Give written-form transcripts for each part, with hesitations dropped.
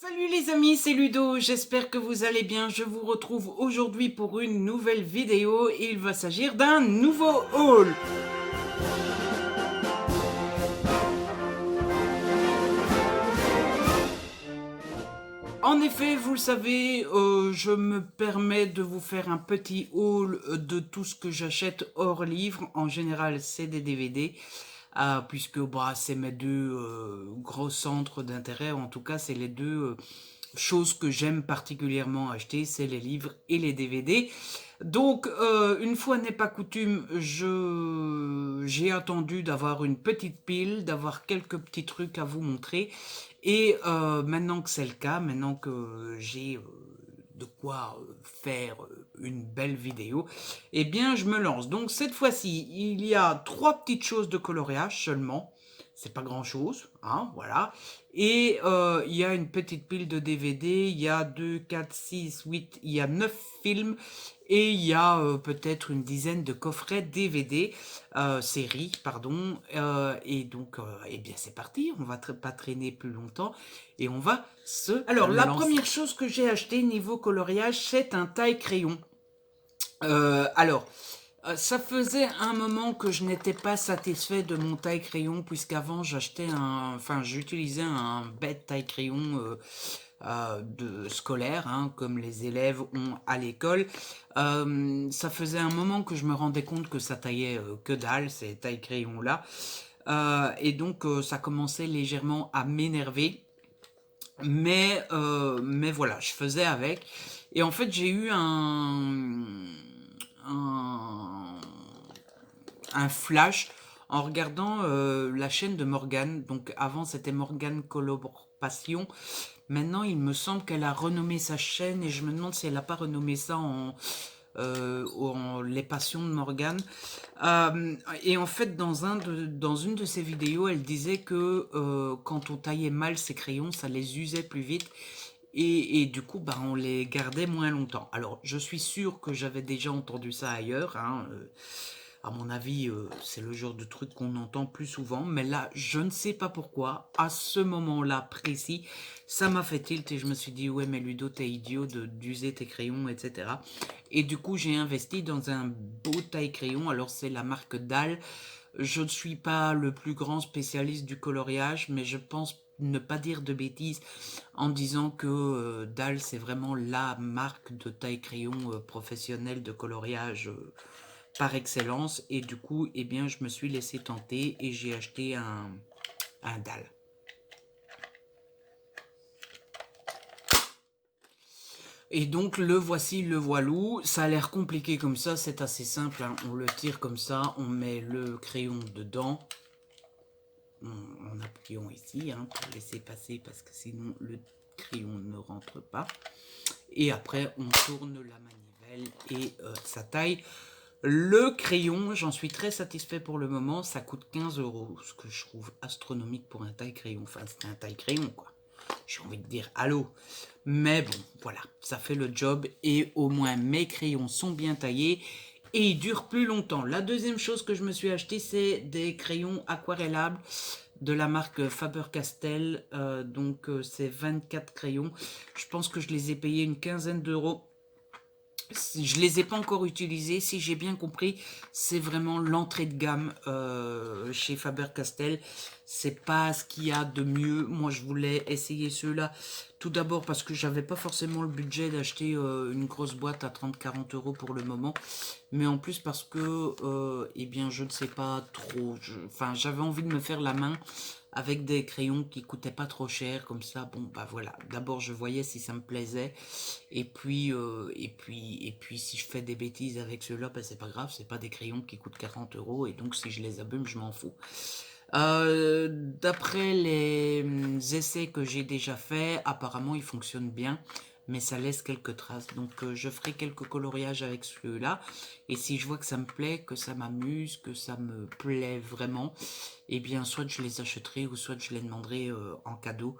Salut les amis, c'est Ludo, j'espère que vous allez bien. Je vous retrouve aujourd'hui pour une nouvelle vidéo et il va s'agir d'un nouveau haul. En effet, vous le savez, je me permets de vous faire un petit haul de tout ce que j'achète hors livre. En général, c'est des DVD, puisque bah, c'est mes deux gros centres d'intérêt. En tout cas, c'est les deux choses que j'aime particulièrement acheter, c'est les livres et les DVD. Donc, une fois n'est pas coutume, j'ai attendu d'avoir une petite pile, d'avoir quelques petits trucs à vous montrer. Et maintenant que c'est le cas, maintenant que j'ai de quoi faire une belle vidéo, eh bien je me lance. Donc cette fois-ci, il y a trois petites choses de coloriage seulement. C'est pas grand-chose, hein, voilà. Et il y a une petite pile de DVD, il y a 2, 4, 6, 8, il y a 9 films et il y a peut-être une dizaine de coffrets DVD, séries, pardon. Et donc, eh bien c'est parti, on va pas traîner plus longtemps et on va se Alors, la première chose que j'ai acheté niveau coloriage, c'est un taille-crayon. Alors, ça faisait un moment que je n'étais pas satisfait de mon taille-crayon, puisqu'avant j'utilisais un bête taille-crayon de scolaire, hein, comme les élèves ont à l'école. Ça faisait un moment que je me rendais compte que ça taillait que dalle, ces taille-crayons-là. Et donc, ça commençait légèrement à m'énerver. Mais voilà, je faisais avec. Et en fait, j'ai eu un, un flash en regardant la chaîne de Morgane. Donc avant, c'était Morgane Color Passion. Maintenant, il me semble qu'elle a renommé sa chaîne et je me demande si elle n'a pas renommé ça en Les Passions de Morgane. Et en fait, dans une de ses vidéos, elle disait que quand on taillait mal ses crayons, ça les usait plus vite. Et du coup, bah, on les gardait moins longtemps. Alors, je suis sûr que j'avais déjà entendu ça ailleurs, hein, à mon avis, c'est le genre de truc qu'on entend plus souvent. Mais là, je ne sais pas pourquoi, à ce moment-là précis, ça m'a fait tilt et je me suis dit, ouais, mais Ludo, t'es idiot d'user tes crayons, etc. Et du coup, j'ai investi dans un beau taille-crayon. Alors, c'est la marque Dahl. Je ne suis pas le plus grand spécialiste du coloriage, mais je pense ne pas dire de bêtises en disant que Dahl, c'est vraiment la marque de taille-crayon professionnelle de coloriage par excellence. Et du coup, eh bien, je me suis laissé tenter et j'ai acheté un Dahl. Et donc le voici, le voilou. Ça a l'air compliqué comme ça, c'est assez simple, hein. On le tire comme ça, on met le crayon dedans. En appuyant ici, hein, pour laisser passer parce que sinon le crayon ne rentre pas. Et après, on tourne la manivelle et ça taille. Le crayon, j'en suis très satisfait pour le moment. Ça coûte 15 €, ce que je trouve astronomique pour un taille-crayon. Enfin, c'est un taille-crayon, quoi. J'ai envie de dire allô. Mais bon, voilà, ça fait le job. Et au moins, mes crayons sont bien taillés. Et ils durent plus longtemps. La deuxième chose que je me suis acheté, c'est des crayons aquarellables de la marque Faber-Castell. Donc, c'est 24 crayons. Je pense que je les ai payés une quinzaine d'euros. Je les ai pas encore utilisés. Si j'ai bien compris, c'est vraiment l'entrée de gamme chez Faber-Castell. C'est pas ce qu'il y a de mieux. Moi, je voulais essayer ceux-là. Tout d'abord parce que j'avais pas forcément le budget d'acheter une grosse boîte à 30-40 € pour le moment. Mais en plus parce que, eh bien, je ne sais pas trop. Enfin, j'avais envie de me faire la main avec des crayons qui coûtaient pas trop cher. Comme ça, bon, bah voilà. D'abord, je voyais si ça me plaisait. Et puis, si je fais des bêtises avec ceux-là, ben c'est pas grave, c'est pas des crayons qui coûtent 40 €, et donc si je les abîme, je m'en fous. D'après les essais que j'ai déjà faits, apparemment ils fonctionnent bien, mais ça laisse quelques traces. Donc je ferai quelques coloriages avec ceux-là, et si je vois que ça me plaît, que ça m'amuse, que ça me plaît vraiment, eh bien soit je les achèterai, ou soit je les demanderai en cadeau,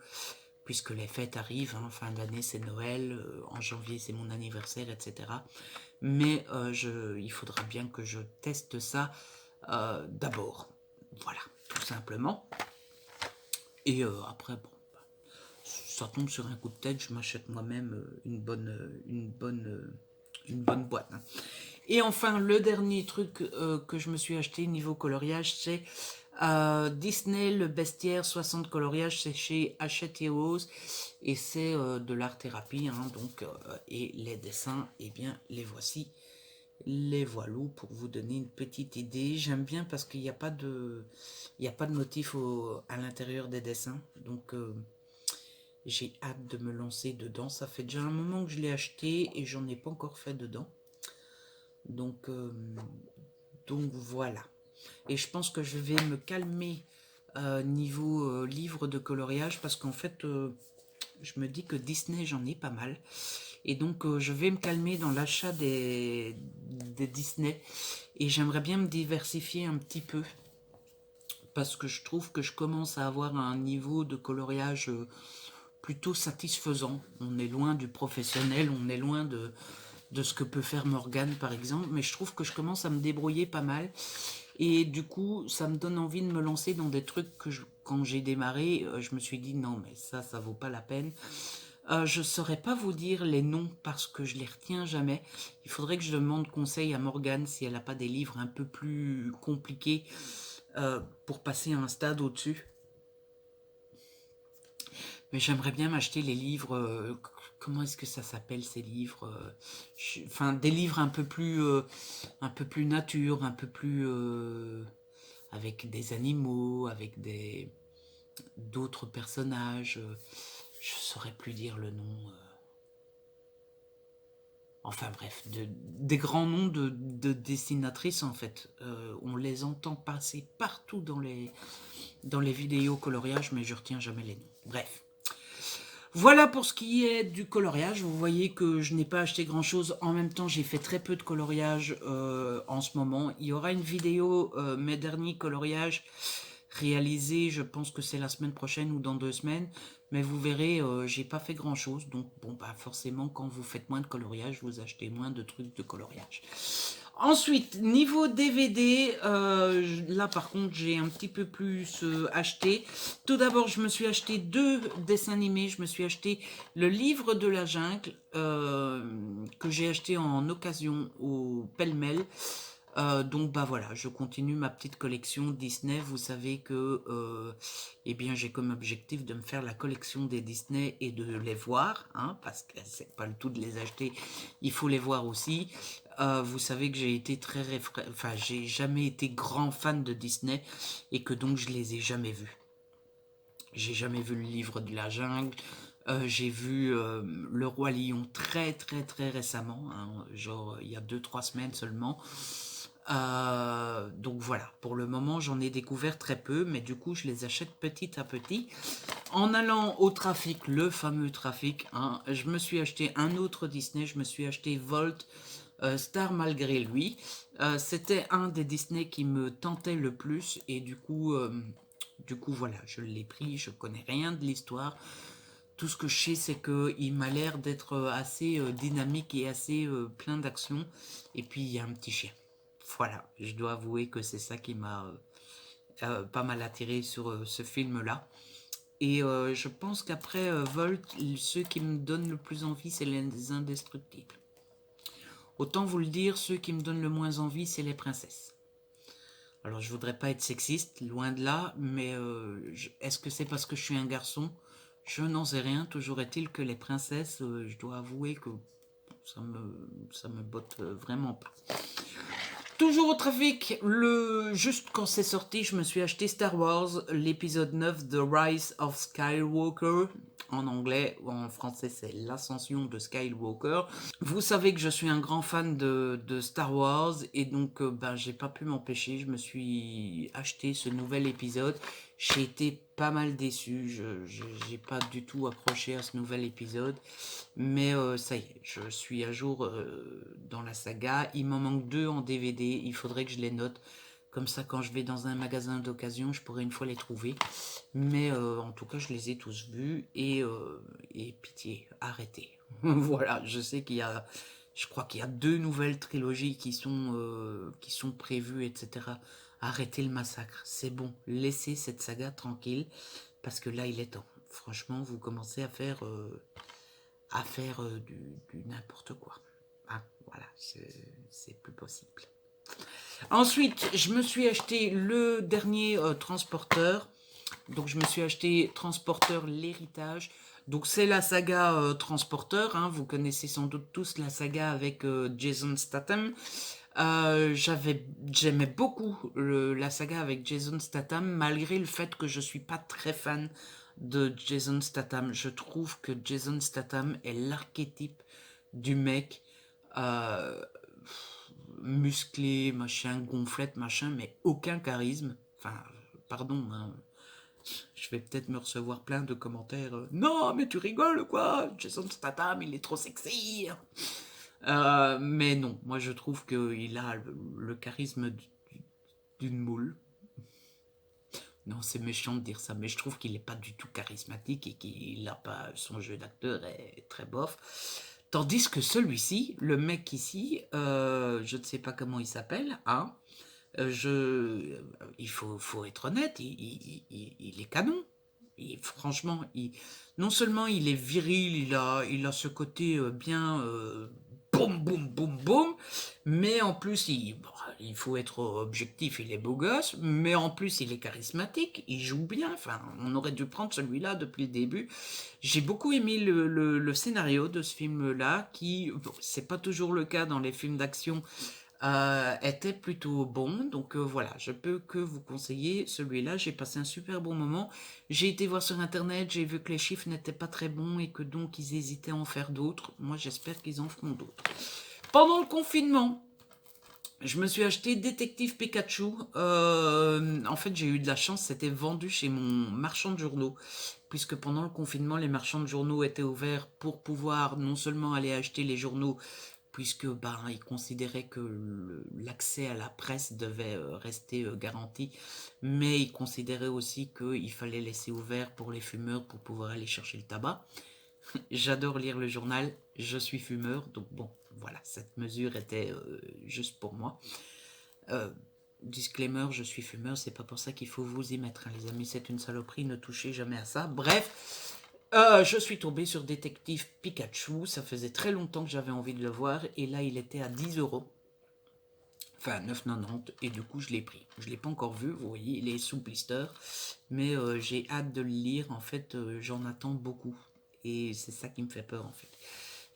puisque les fêtes arrivent, hein, fin d'année c'est Noël, en janvier c'est mon anniversaire, etc. Mais il faudra bien que je teste ça d'abord. Voilà, tout simplement. Et après, bon, ça tombe sur un coup de tête, je m'achète moi-même une bonne boîte. Hein. Et enfin, le dernier truc que je me suis acheté niveau coloriage, c'est Disney, le bestiaire 60 coloriage, c'est chez Hachette Heroes et c'est de l'art-thérapie, hein, donc, et les dessins, eh bien, les voici. Les voilous pour vous donner une petite idée. J'aime bien parce qu'il n'y a pas de, il y a pas de motif à l'intérieur des dessins. Donc j'ai hâte de me lancer dedans. Ça fait déjà un moment que je l'ai acheté et j'en ai pas encore fait dedans. Donc voilà. Et je pense que je vais me calmer niveau livre de coloriage parce qu'en fait je me dis que Disney j'en ai pas mal. Et donc, je vais me calmer dans l'achat des Disney. Et j'aimerais bien me diversifier un petit peu. Parce que je trouve que je commence à avoir un niveau de coloriage plutôt satisfaisant. On est loin du professionnel, on est loin de ce que peut faire Morgane, par exemple. Mais je trouve que je commence à me débrouiller pas mal. Et du coup, ça me donne envie de me lancer dans des trucs que quand j'ai démarré, je me suis dit non, mais ça vaut pas la peine. Je ne saurais pas vous dire les noms parce que je les retiens jamais. Il faudrait que je demande conseil à Morgane si elle n'a pas des livres un peu plus compliqués pour passer à un stade au-dessus. Mais j'aimerais bien m'acheter les livres. Comment est-ce que ça s'appelle ces livres enfin, des livres un peu plus nature, un peu plus avec des animaux, avec d'autres personnages. Je saurais plus dire le nom. Enfin bref, des grands noms de dessinatrices en fait. On les entend passer partout dans les vidéos coloriage, mais je retiens jamais les noms. Bref. Voilà pour ce qui est du coloriage. Vous voyez que je n'ai pas acheté grand chose. En même temps, j'ai fait très peu de coloriage en ce moment. Il y aura une vidéo, mes derniers coloriages réalisés, je pense que c'est la semaine prochaine ou dans 2 semaines. Mais vous verrez, j'ai pas fait grand chose. Donc bon, bah forcément, quand vous faites moins de coloriage, vous achetez moins de trucs de coloriage. Ensuite, niveau DVD, là par contre j'ai un petit peu plus acheté. Tout d'abord, je me suis acheté 2 dessins animés. Je me suis acheté le livre de la jungle que j'ai acheté en occasion au pêle-mêle. Donc bah voilà, je continue ma petite collection Disney. Vous savez que eh bien j'ai comme objectif de me faire la collection des Disney et de les voir, hein, parce que c'est pas le tout de les acheter, il faut les voir aussi. Vous savez que j'ai été enfin j'ai jamais été grand fan de Disney et que donc je les ai jamais vus. J'ai jamais vu le livre de la jungle. J'ai vu Le Roi Lion très récemment, hein, genre il y a 2-3 semaines seulement. Donc voilà, pour le moment j'en ai découvert très peu, mais du coup je les achète petit à petit. En allant au trafic, le fameux trafic, hein, je me suis acheté un autre Disney, je me suis acheté Volt, Star malgré lui. C'était un des Disney qui me tentait le plus et du coup voilà, je l'ai pris, je connais rien de l'histoire. Tout ce que je sais, c'est qu'il m'a l'air d'être assez dynamique et assez plein d'action. Et puis, il y a un petit chien. Voilà, je dois avouer que c'est ça qui m'a pas mal attiré sur ce film-là. Et je pense qu'après Volt, ceux qui me donnent le plus envie, c'est les Indestructibles. Autant vous le dire, ceux qui me donnent le moins envie, c'est les princesses. Alors, je voudrais pas être sexiste, loin de là, mais est-ce que c'est parce que je suis un garçon? Je n'en sais rien. Toujours est-il que les princesses, je dois avouer que ça me botte vraiment pas. Toujours au trafic, juste quand c'est sorti, je me suis acheté Star Wars, l'épisode 9, The Rise of Skywalker. En anglais, ou en français, c'est l'ascension de Skywalker. Vous savez que je suis un grand fan de Star Wars et donc ben, j'ai pas pu m'empêcher. Je me suis acheté ce nouvel épisode. J'ai été pas mal déçu. J'ai pas du tout accroché à ce nouvel épisode. Mais ça y est, je suis à jour dans la saga. Il m'en manque 2 en DVD. Il faudrait que je les note. Comme ça, quand je vais dans un magasin d'occasion, je pourrais une fois les trouver. Mais en tout cas, je les ai tous vus. Et pitié, arrêtez. Voilà, je sais qu'il y a... Je crois qu'il y a 2 nouvelles trilogies qui sont prévues, etc. Arrêtez le massacre. C'est bon, laissez cette saga tranquille. Parce que là, il est temps. franchement, vous commencez à faire du n'importe quoi. Hein, voilà, c'est plus possible. Ensuite, je me suis acheté le dernier transporteur. Donc, je me suis acheté Transporteur l'héritage. Donc, c'est la saga Transporteur. Hein. Vous connaissez sans doute tous la saga avec Jason Statham. J'aimais beaucoup la saga avec Jason Statham, malgré le fait que je suis pas très fan de Jason Statham. Je trouve que Jason Statham est l'archétype du mec euh, musclé, machin, gonflette, machin, mais aucun charisme. Enfin, pardon, hein, je vais peut-être me recevoir plein de commentaires. Non, mais tu rigoles quoi? Jason Statham, il est trop sexy. Mais non, moi je trouve qu'il a le charisme d'une moule. Non, c'est méchant de dire ça, mais je trouve qu'il n'est pas du tout charismatique et qu'il a pas son jeu d'acteur est très bof. Tandis que celui-ci, le mec ici, je ne sais pas comment il s'appelle, hein, il faut être honnête, il est canon. Franchement, non seulement il est viril, il a ce côté bien boum, boum, boum, boum, mais en plus, il faut être objectif, il est beau gosse, mais en plus, il est charismatique, il joue bien. Enfin, on aurait dû prendre celui-là depuis le début. J'ai beaucoup aimé le scénario de ce film-là, qui, bon, c'est pas toujours le cas dans les films d'action, était plutôt bon. Donc voilà, je peux que vous conseiller celui-là. J'ai passé un super bon moment. J'ai été voir sur internet, j'ai vu que les chiffres n'étaient pas très bons et que donc ils hésitaient à en faire d'autres. Moi j'espère qu'ils en feront d'autres. Pendant le confinement, je me suis acheté Détective Pikachu. En fait, j'ai eu de la chance, c'était vendu chez mon marchand de journaux. Puisque pendant le confinement, les marchands de journaux étaient ouverts pour pouvoir non seulement aller acheter les journaux, puisque ils considéraient que l'accès à la presse devait rester garanti, mais ils considéraient aussi qu'il fallait laisser ouvert pour les fumeurs pour pouvoir aller chercher le tabac. J'adore lire le journal, je suis fumeur, donc bon, voilà, cette mesure était juste pour moi. Disclaimer, je suis fumeur, c'est pas pour ça qu'il faut vous y mettre, hein, les amis, c'est une saloperie, ne touchez jamais à ça. Bref, je suis tombé sur Détective Pikachu, ça faisait très longtemps que j'avais envie de le voir, et là il était à 10 €, enfin 9,90, et du coup je l'ai pris. Je l'ai pas encore vu, vous voyez, il est sous blister, mais j'ai hâte de le lire, en fait j'en attends beaucoup, et c'est ça qui me fait peur en fait.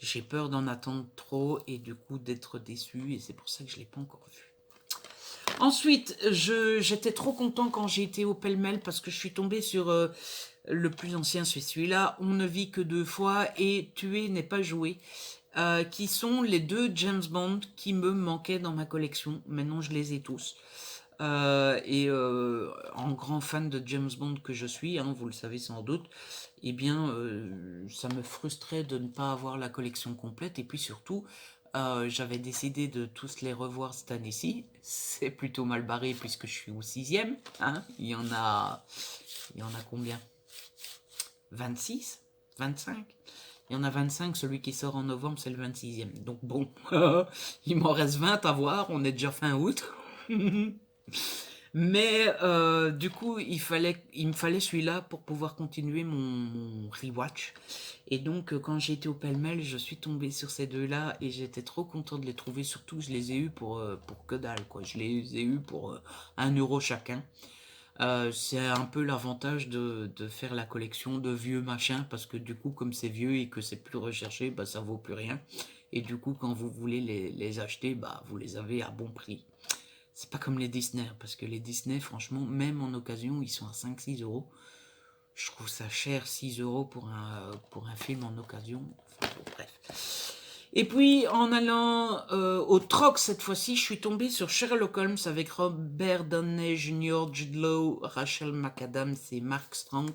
J'ai peur d'en attendre trop, et du coup d'être déçu, et c'est pour ça que je l'ai pas encore vu. Ensuite, j'étais trop content quand j'ai été au pêle-mêle parce que je suis tombée sur le plus ancien, c'est celui-là, On ne vit que deux fois et Tuer n'est pas joué, qui sont les deux James Bond qui me manquaient dans ma collection. Maintenant, je les ai tous. En grand fan de James Bond que je suis, hein, vous le savez sans doute, eh bien, ça me frustrait de ne pas avoir la collection complète. Et puis surtout, j'avais décidé de tous les revoir cette année-ci. C'est plutôt mal barré puisque je suis au 6e. Hein. Il y en a combien? 26? 25? Il y en a 25, celui qui sort en novembre, c'est le 26e. Donc bon, il m'en reste 20 à voir, on est déjà fin août. Mais du coup, il me fallait celui-là pour pouvoir continuer mon rewatch. Et donc, quand j'ai été au pêle-mêle, je suis tombée sur ces deux-là et j'étais trop content de les trouver. Surtout, je les ai eus pour que dalle, quoi. Je les ai eus pour 1 € chacun. C'est un peu l'avantage de faire la collection de vieux machins, parce que du coup, comme c'est vieux et que c'est plus recherché, ça vaut plus rien. Et du coup, quand vous voulez les acheter, vous les avez à bon prix. C'est pas comme les Disney, parce que les Disney, franchement, même en occasion, ils sont à 5-6 €. Je trouve ça cher, 6 € pour un film en occasion. Enfin, bon, bref. Et puis, en allant au troc cette fois-ci, je suis tombée sur Sherlock Holmes avec Robert Downey Jr., Jude Law, Rachel McAdams et Mark Strong.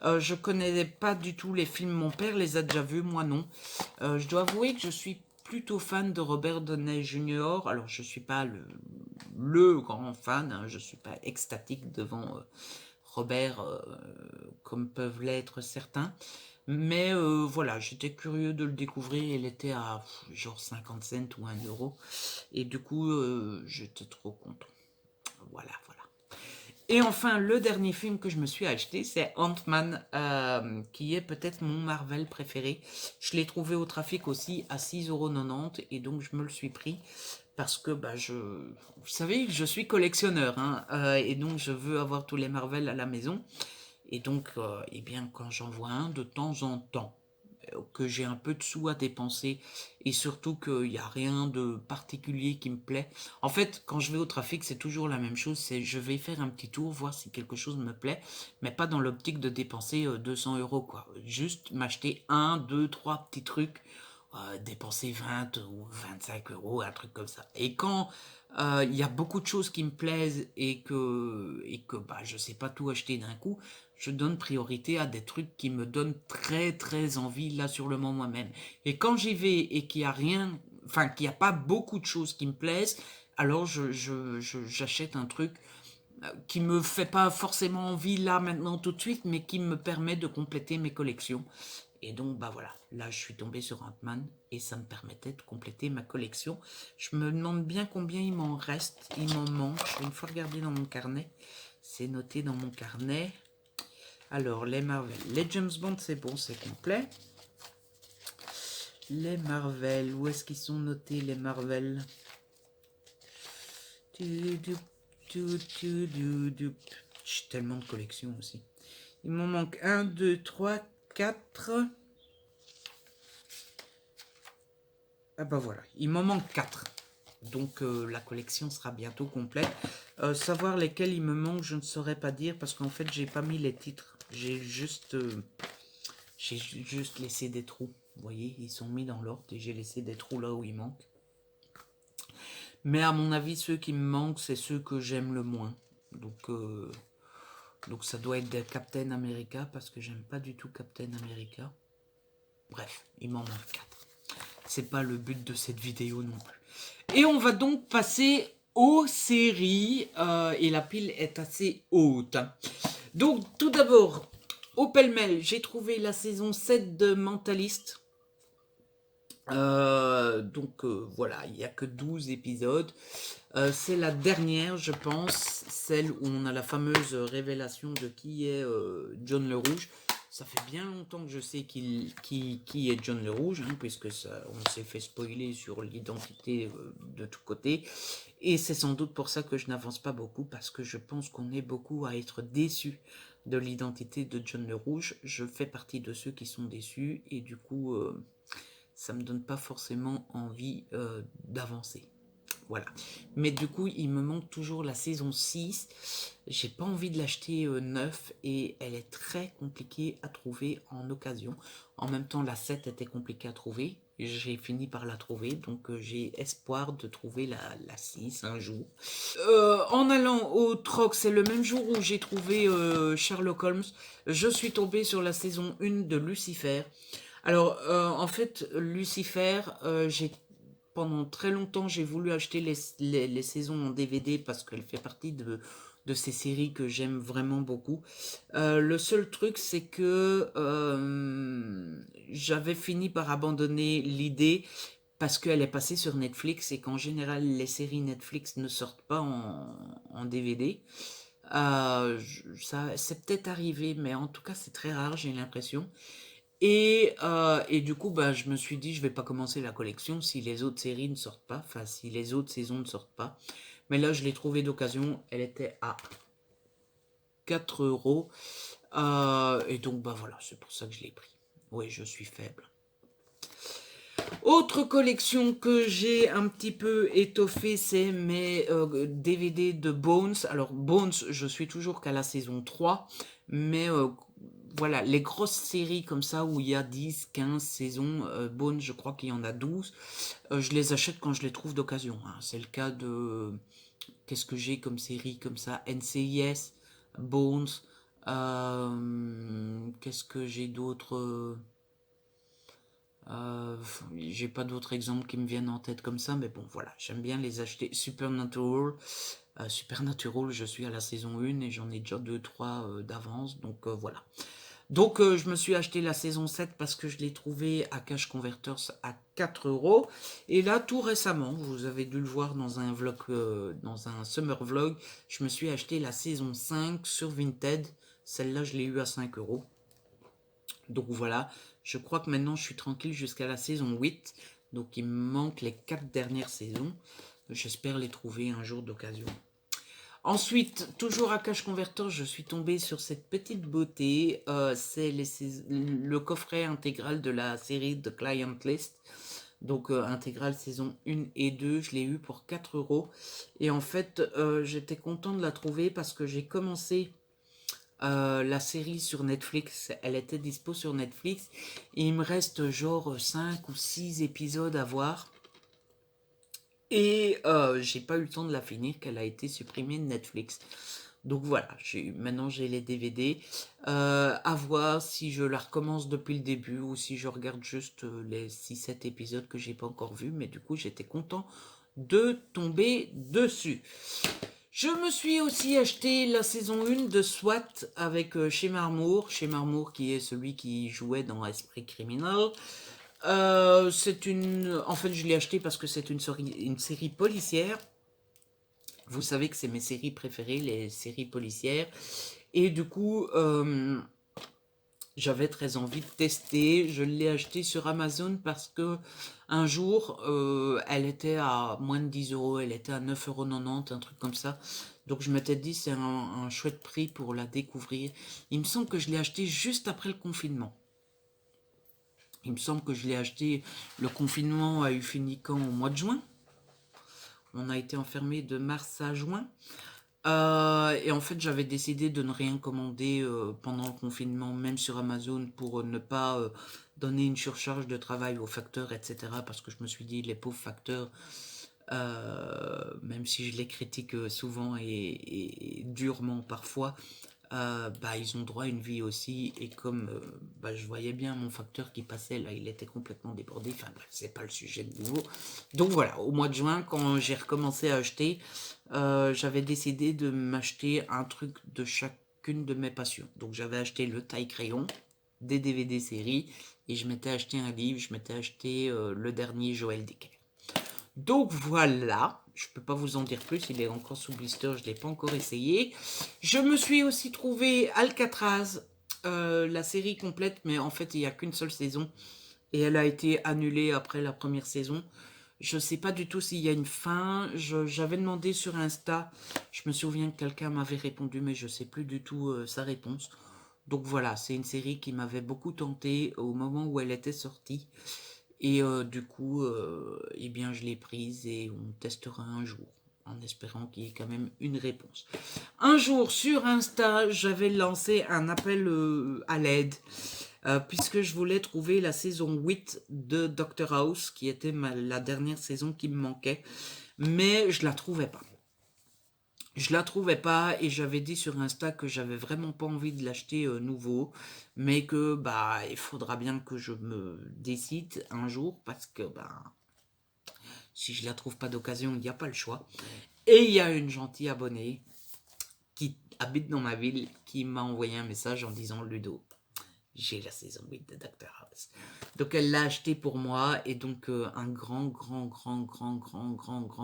Je connais pas du tout les films, mon père les a déjà vus, moi non. Je dois avouer que je suis plutôt fan de Robert Downey Jr. Alors, je suis pas le grand fan, hein, je suis pas extatique devant Robert comme peuvent l'être certains. Mais voilà, j'étais curieux de le découvrir. Il était à genre 50 cents ou 1 €. Et du coup, j'étais trop content. Voilà, voilà. Et enfin, le dernier film que je me suis acheté, c'est Ant-Man, qui est peut-être mon Marvel préféré. Je l'ai trouvé au trafic aussi à 6,90 € et donc je me le suis pris parce que bah, vous savez, je suis collectionneur hein, et donc je veux avoir tous les Marvel à la maison. Et donc, eh bien, quand j'en vois un de temps en temps, que j'ai un peu de sous à dépenser et surtout qu'il n'y a rien de particulier qui me plaît. En fait, quand je vais au trafic, c'est toujours la même chose, c'est je vais faire un petit tour, voir si quelque chose me plaît, mais pas dans l'optique de dépenser 200 € quoi. Juste m'acheter un, deux, trois petits trucs, dépenser 20 ou 25 €, un truc comme ça. Et quand il y a beaucoup de choses qui me plaisent et que bah, je sais pas tout acheter d'un coup, je donne priorité à des trucs qui me donnent très très envie là sur le moment même. Et quand j'y vais et qu'il n'y a rien, enfin qu'il n'y a pas beaucoup de choses qui me plaisent, alors j'achète un truc qui me fait pas forcément envie là maintenant tout de suite, mais qui me permet de compléter mes collections. Et donc bah voilà, là je suis tombé sur Ant-Man et ça me permettait de compléter ma collection. Je me demande bien combien il m'en reste, il m'en manque. Je vais une fois regarder dans mon carnet. C'est noté dans mon carnet. Alors, les Marvel. Les James Bond, c'est bon, c'est complet. Les Marvel, où est-ce qu'ils sont notés, les Marvel? J'ai tellement de collections aussi. Il m'en manque 1, 2, 3, 4. Ah bah voilà, il m'en manque 4. Donc la collection sera bientôt complète. Savoir lesquels il me manque, je ne saurais pas dire parce qu'en fait, j'ai pas mis les titres. J'ai juste laissé des trous. Vous voyez, ils sont mis dans l'ordre et j'ai laissé des trous là où il manque. Mais à mon avis, ceux qui me manquent, c'est ceux que j'aime le moins. Donc ça doit être des Captain America parce que j'aime pas du tout Captain America. Bref, il m'en manque 4. C'est pas le but de cette vidéo non plus. Et on va donc passer aux séries. Et la pile est assez haute. Donc tout d'abord, au pêle-mêle, j'ai trouvé la saison 7 de Mentalist. Voilà, il n'y a que 12 épisodes. C'est la dernière, je pense, celle où on a la fameuse révélation de qui est John le Rouge. Ça fait bien longtemps que je sais qui est John le Rouge, hein, puisque on s'est fait spoiler sur l'identité de tous côtés. Et c'est sans doute pour ça que je n'avance pas beaucoup, parce que je pense qu'on est beaucoup à être déçus de l'identité de John le Rouge. Je fais partie de ceux qui sont déçus, et du coup, ça me donne pas forcément envie d'avancer. Voilà. Mais du coup, il me manque toujours la saison 6. J'ai pas envie de l'acheter neuf et elle est très compliquée à trouver en occasion. En même temps, la 7 était compliquée à trouver. J'ai fini par la trouver, donc j'ai espoir de trouver la 6 un jour. En allant au troc, c'est le même jour où j'ai trouvé Sherlock Holmes. Je suis tombée sur la saison 1 de Lucifer. Alors, en fait, Lucifer, pendant très longtemps, j'ai voulu acheter les saisons en DVD parce qu'elle fait partie de ces séries que j'aime vraiment beaucoup. Le seul truc, c'est que j'avais fini par abandonner l'idée parce qu'elle est passée sur Netflix et qu'en général, les séries Netflix ne sortent pas en DVD. Ça, c'est peut-être arrivé, mais en tout cas, c'est très rare, j'ai l'impression. Et du coup, bah, je me suis dit, je vais pas commencer la collection si les autres séries ne sortent pas, enfin, si les autres saisons ne sortent pas. Mais là, je l'ai trouvée d'occasion, elle était à 4 euros. Et donc, bah voilà, c'est pour ça que je l'ai pris. Oui, je suis faible. Autre collection que j'ai un petit peu étoffée, c'est mes DVD de Bones. Alors, Bones, je suis toujours qu'à la saison 3, mais voilà, les grosses séries comme ça où il y a 10, 15 saisons, Bones, je crois qu'il y en a 12, je les achète quand je les trouve d'occasion. Hein. C'est le cas de... Qu'est-ce que j'ai comme série comme ça? NCIS, Bones, qu'est-ce que j'ai d'autre j'ai pas d'autres exemples qui me viennent en tête comme ça, mais bon, voilà, j'aime bien les acheter. Supernatural, Supernatural, je suis à la saison 1 et j'en ai déjà 2-3 d'avance, donc voilà. Donc, je me suis acheté la saison 7 parce que je l'ai trouvé à Cash Converters à 4 euros. Et là, tout récemment, vous avez dû le voir dans un vlog, dans un summer vlog, je me suis acheté la saison 5 sur Vinted. Celle-là, je l'ai eu à 5 euros. Donc voilà, je crois que maintenant je suis tranquille jusqu'à la saison 8. Donc il me manque les 4 dernières saisons. J'espère les trouver un jour d'occasion. Ensuite, toujours à Cash Converter, je suis tombé sur cette petite beauté. C'est le coffret intégral de la série The Client List. Donc intégral saison 1 et 2, je l'ai eu pour 4 euros. Et en fait, j'étais content de la trouver parce que j'ai commencé la série sur Netflix. Elle était dispo sur Netflix. Et il me reste genre 5 ou 6 épisodes à voir. Et j'ai pas eu le temps de la finir, qu'elle a été supprimée de Netflix. Donc voilà, maintenant j'ai les DVD. À voir si je la recommence depuis le début ou si je regarde juste les 6-7 épisodes que j'ai pas encore vus. Mais du coup, j'étais content de tomber dessus. Je me suis aussi acheté la saison 1 de SWAT avec Shemar Moore. Shemar Moore qui est celui qui jouait dans Esprit criminel. En fait, je l'ai acheté parce que c'est une série policière. Vous savez que c'est mes séries préférées, les séries policières. Et du coup, j'avais très envie de tester. Je l'ai acheté sur Amazon parce que un jour, elle était à moins de 10 euros. Elle était à 9,90 €, un truc comme ça. Donc je m'étais dit, c'est un chouette prix pour la découvrir. Il me semble que je l'ai acheté juste après le confinement. Il me semble que je l'ai acheté, le confinement a eu fini quand au mois de juin. On a été enfermé de mars à juin. Et en fait, j'avais décidé de ne rien commander pendant le confinement, même sur Amazon, pour ne pas donner une surcharge de travail aux facteurs, etc. Parce que je me suis dit, les pauvres facteurs, même si je les critique souvent et durement parfois, bah, ils ont droit à une vie aussi. Et comme bah, je voyais bien mon facteur qui passait, là, il était complètement débordé. Enfin, bref, c'est pas le sujet de nouveau. Donc voilà, au mois de juin, quand j'ai recommencé à acheter, j'avais décidé de m'acheter un truc de chacune de mes passions. Donc j'avais acheté le taille-crayon, des DVD séries, et je m'étais acheté un livre, je m'étais acheté le dernier Joël Dicker. Donc voilà, je peux pas vous en dire plus, il est encore sous blister, je l'ai pas encore essayé. Je me suis aussi trouvé Alcatraz, la série complète, mais en fait il n'y a qu'une seule saison, et elle a été annulée après la première saison. Je sais pas du tout s'il y a une fin. J'avais demandé sur Insta. Je me souviens que quelqu'un m'avait répondu, mais je sais plus du tout sa réponse. Donc voilà, c'est une série qui m'avait beaucoup tenté au moment où elle était sortie. Et du coup, eh bien, je l'ai prise et on testera un jour, en espérant qu'il y ait quand même une réponse. Un jour, sur Insta, j'avais lancé un appel à l'aide, puisque je voulais trouver la saison 8 de Doctor House, qui était la dernière saison qui me manquait, mais je la trouvais pas. Je la trouvais pas et j'avais dit sur Insta que j'avais vraiment pas envie de l'acheter nouveau, mais que bah il faudra bien que je me décide un jour parce que bah si je la trouve pas d'occasion, il n'y a pas le choix. Et il y a une gentille abonnée qui habite dans ma ville qui m'a envoyé un message en disant Ludo, j'ai la saison 8 de Doctor House. Donc elle l'a acheté pour moi et donc un grand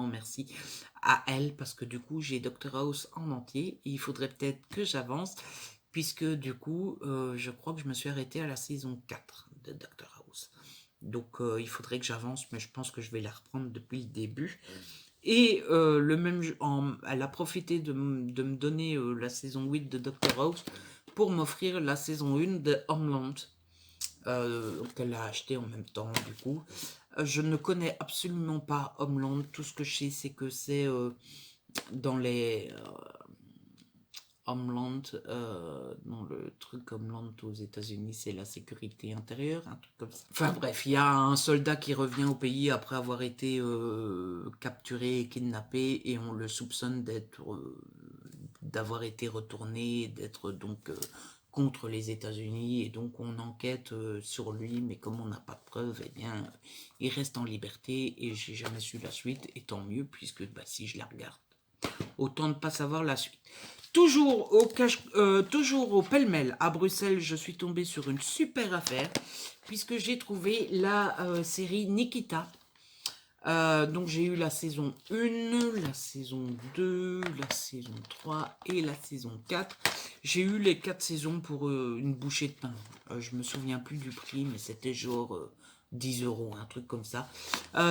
merci à elle parce que du coup j'ai Doctor House en entier et il faudrait peut-être que j'avance puisque du coup je crois que je me suis arrêté à la saison 4 de Doctor House. Donc il faudrait que j'avance mais je pense que je vais la reprendre depuis le début. Et elle a profité de me donner la saison 8 de Doctor House pour m'offrir la saison 1 de Homeland, qu'elle a acheté en même temps du coup. Je ne connais absolument pas Homeland, tout ce que je sais c'est que c'est dans les Homeland, non le truc Homeland aux États-Unis c'est la sécurité intérieure, un truc comme ça. Enfin bref, il y a un soldat qui revient au pays après avoir été capturé et kidnappé et on le soupçonne d'avoir été retourné, d'être donc contre les États-Unis et donc on enquête sur lui, mais comme on n'a pas de preuves, eh bien il reste en liberté et j'ai jamais su la suite et tant mieux puisque bah, si je la regarde, autant ne pas savoir la suite. Toujours au pêle-mêle à Bruxelles, je suis tombée sur une super affaire puisque j'ai trouvé la série Nikita. Donc j'ai eu la saison 1, la saison 2, la saison 3 et la saison 4. J'ai eu les 4 saisons pour une bouchée de pain. Je me souviens plus du prix, mais c'était genre 10 €, un truc comme ça.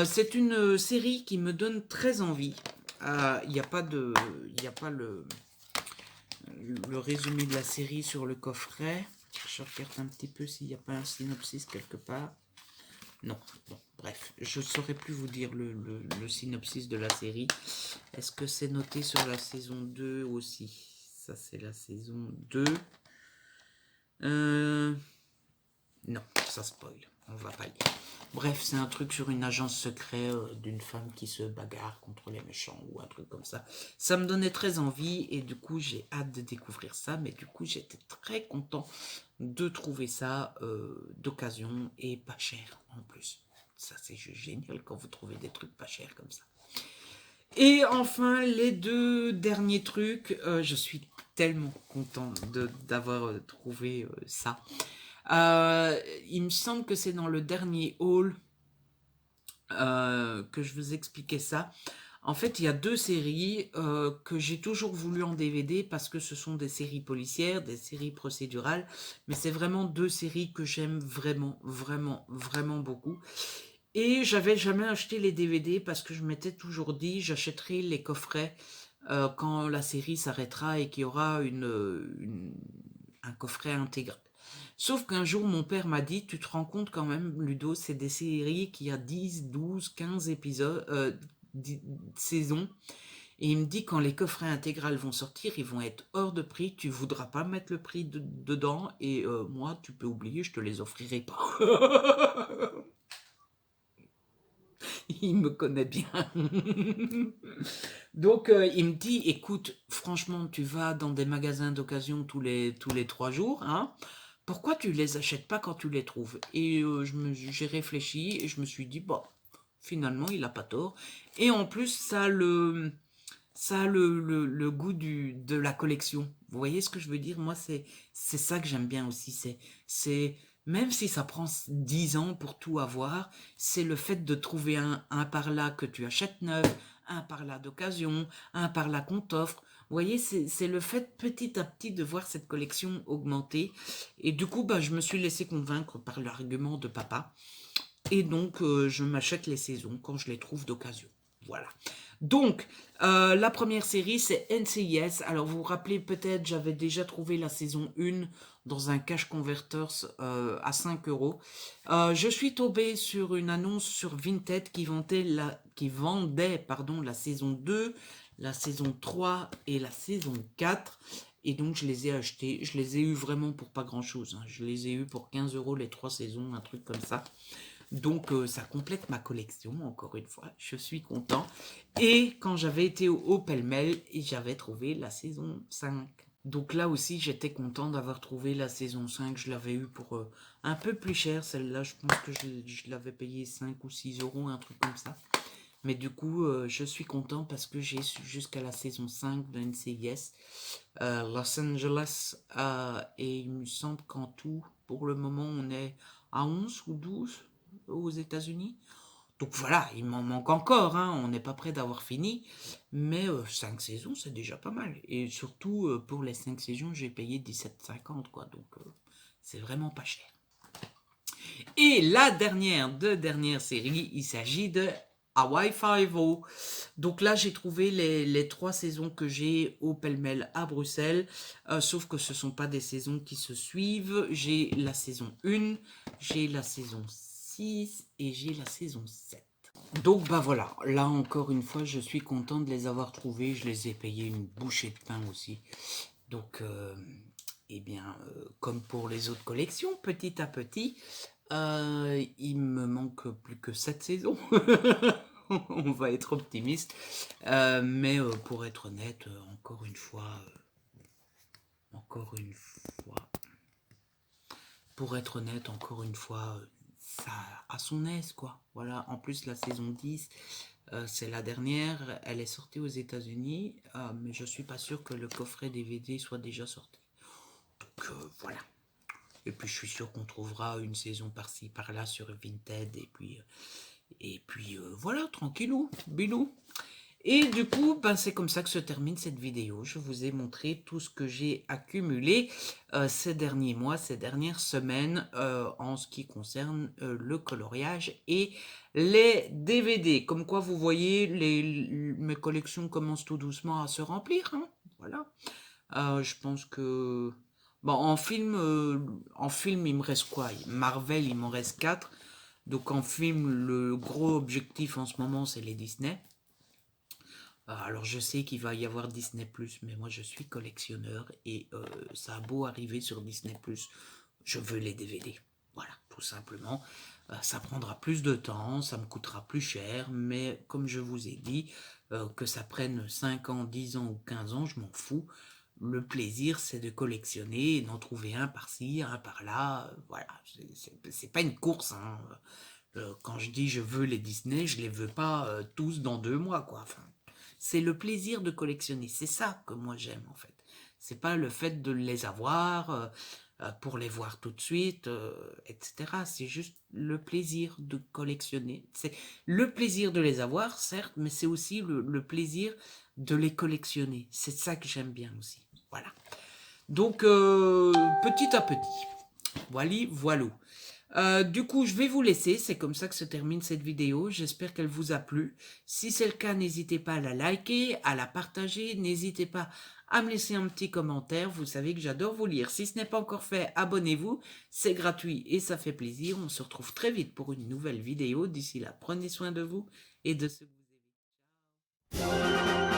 C'est une série qui me donne très envie. Il n'y a pas de, il y a pas le résumé de la série sur le coffret. Je regarde un petit peu s'il n'y a pas un synopsis quelque part. Non, bon, bref, je ne saurais plus vous dire le synopsis de la série. Est-ce que c'est noté sur la saison 2 aussi? Ça, c'est la saison 2. Non, ça spoil, on va pas lire. Bref, c'est un truc sur une agence secrète d'une femme qui se bagarre contre les méchants ou un truc comme ça. Ça me donnait très envie et du coup j'ai hâte de découvrir ça, mais du coup j'étais très content de trouver ça d'occasion et pas cher en plus. Ça c'est juste génial quand vous trouvez des trucs pas chers comme ça. Et enfin les 2 derniers trucs, je suis tellement content d'avoir trouvé ça. Il me semble que c'est dans le dernier haul que je vous expliquais ça. En fait, il y a 2 séries que j'ai toujours voulu en DVD parce que ce sont des séries policières, des séries procédurales, mais c'est vraiment 2 séries que j'aime vraiment, vraiment, vraiment beaucoup. Et j'avais jamais acheté les DVD parce que je m'étais toujours dit j'achèterai les coffrets quand la série s'arrêtera et qu'il y aura un coffret intégral. Sauf qu'un jour, mon père m'a dit, tu te rends compte quand même, Ludo, c'est des séries qui a 10, 12, 15 épisodes, 10 saisons. Et il me dit, quand les coffrets intégrales vont sortir, ils vont être hors de prix, tu voudras pas mettre le prix dedans, et moi, tu peux oublier, je te les offrirai pas. Il me connaît bien. Donc, il me dit, écoute, franchement, tu vas dans des magasins d'occasion tous les 3 jours, hein, pourquoi tu les achètes pas quand tu les trouves? Et j'ai réfléchi et je me suis dit, bon, finalement, il a pas tort. Et en plus, ça a le goût de la collection. Vous voyez ce que je veux dire? Moi, c'est ça que j'aime bien aussi. Même si ça prend 10 ans pour tout avoir, c'est le fait de trouver un par là que tu achètes neuf, un par là d'occasion, un par là qu'on t'offre. Vous voyez, c'est le fait petit à petit de voir cette collection augmenter. Et du coup, bah, je me suis laissé convaincre par l'argument de papa. Et donc, je m'achète les saisons quand je les trouve d'occasion. Voilà. Donc, la première série, c'est NCIS. Alors, vous vous rappelez peut-être, j'avais déjà trouvé la saison 1 dans un cash converters à 5 €. Je suis tombée sur une annonce sur Vinted qui vendait la saison 2, la saison 3 et la saison 4. Et donc, je les ai achetés. Je les ai eus vraiment pour pas grand-chose, hein. Je les ai eus pour 15 € les 3 saisons, un truc comme ça. Donc, ça complète ma collection, encore une fois. Je suis content. Et quand j'avais été au pêle-mêle, j'avais trouvé la saison 5. Donc là aussi, j'étais content d'avoir trouvé la saison 5. Je l'avais eu pour un peu plus cher. Celle-là, je pense que je l'avais payé 5 ou 6 €, un truc comme ça. Mais du coup, je suis content parce que j'ai jusqu'à la saison 5 de NCIS, Los Angeles, et il me semble qu'en tout, pour le moment, on est à 11 ou 12 aux États-Unis. Donc voilà, il m'en manque encore, hein, on n'est pas près d'avoir fini, mais 5 saisons, c'est déjà pas mal. Et surtout, pour les 5 saisons, j'ai payé 17,50 quoi, donc c'est vraiment pas cher. Et la dernière série, il s'agit de Hawaii Five-O. Donc là, j'ai trouvé les 3 saisons que j'ai au pêle-mêle à Bruxelles, sauf que ce ne sont pas des saisons qui se suivent. J'ai la saison 1, j'ai la saison 6 et j'ai la saison 7. Donc bah voilà, là encore une fois, je suis content de les avoir trouvés. Je les ai payés une bouchée de pain aussi. Donc, eh bien, comme pour les autres collections, petit à petit, il me manque plus que 7 saisons. On va être optimiste. Mais pour être honnête, encore une fois, ça a son aise, quoi. Voilà, en plus la saison 10, C'est la dernière, elle est sortie aux États-Unis, mais je suis pas sûr que le coffret DVD soit déjà sorti. Donc voilà. Et puis je suis sûr qu'on trouvera une saison par-ci, par-là sur Vinted, et puis voilà, tranquillou, bilou. Et du coup, ben, c'est comme ça que se termine cette vidéo. Je vous ai montré tout ce que j'ai accumulé ces derniers mois, ces dernières semaines en ce qui concerne le coloriage et les DVD. Comme quoi, vous voyez, mes collections commencent tout doucement à se remplir. Hein, voilà. Je pense que... Bon, en film, il me reste quoi? Marvel, il m'en reste 4. Donc en film, le gros objectif en ce moment, c'est les Disney. Alors je sais qu'il va y avoir Disney+, mais moi je suis collectionneur et ça a beau arriver sur Disney+, je veux les DVD. Voilà, tout simplement. Ça prendra plus de temps, ça me coûtera plus cher, mais comme je vous ai dit, que ça prenne 5 ans, 10 ans ou 15 ans, je m'en fous. Le plaisir, c'est de collectionner et d'en trouver un par-ci, un par-là. Voilà, c'est pas une course. Hein. Quand je dis je veux les Disney, je les veux pas tous dans 2 mois, quoi. Enfin, c'est le plaisir de collectionner. C'est ça que moi j'aime en fait. C'est pas le fait de les avoir pour les voir tout de suite, etc. C'est juste le plaisir de collectionner. C'est le plaisir de les avoir, certes, mais c'est aussi le plaisir de les collectionner. C'est ça que j'aime bien aussi. Voilà. Donc, petit à petit. Voilà, voilà. Du coup, je vais vous laisser. C'est comme ça que se termine cette vidéo. J'espère qu'elle vous a plu. Si c'est le cas, n'hésitez pas à la liker, à la partager. N'hésitez pas à me laisser un petit commentaire. Vous savez que j'adore vous lire. Si ce n'est pas encore fait, abonnez-vous. C'est gratuit et ça fait plaisir. On se retrouve très vite pour une nouvelle vidéo. D'ici là, prenez soin de vous et de ce que vous aimez. Ciao.